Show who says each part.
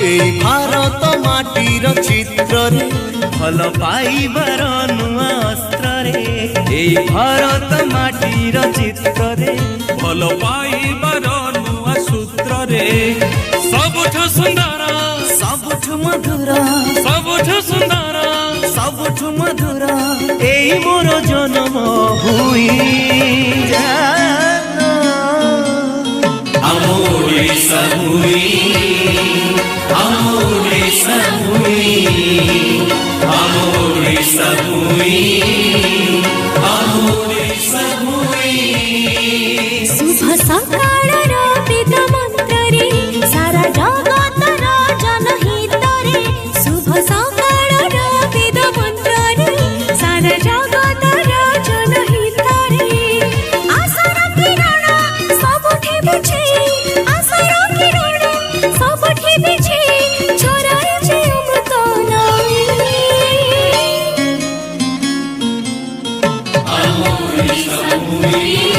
Speaker 1: এই ভারত মাটির চিত্রে ভাল পাইবার নুয়া অস্ত্রে এই ভারত মাটির চিত্রে
Speaker 2: ভাল পাইবার নুয়া সূত্রে ସବୁଠୁ ସୁନ୍ଦର
Speaker 1: ସବୁଠୁ ମଧୁର
Speaker 2: ସବୁଠୁ ସୁନ୍ଦର
Speaker 1: ସବୁଠୁ ମଧୁର এই মোর জন্ম ভূমি জান আমোরে সভুই আমোরে সভুই আমোরে সভুই আমোরে সভুই
Speaker 3: शुभ सकाळर वेद मंत्रे सारा जगतर जनहित रे शुभ सकाळर वेद मंत्रे सारा जगतर जनहित रे आशार किरण सबुठे बिछे आशार किरण सबुठे बिछे छोरार जे अमृत नई
Speaker 1: আমোরে সভুই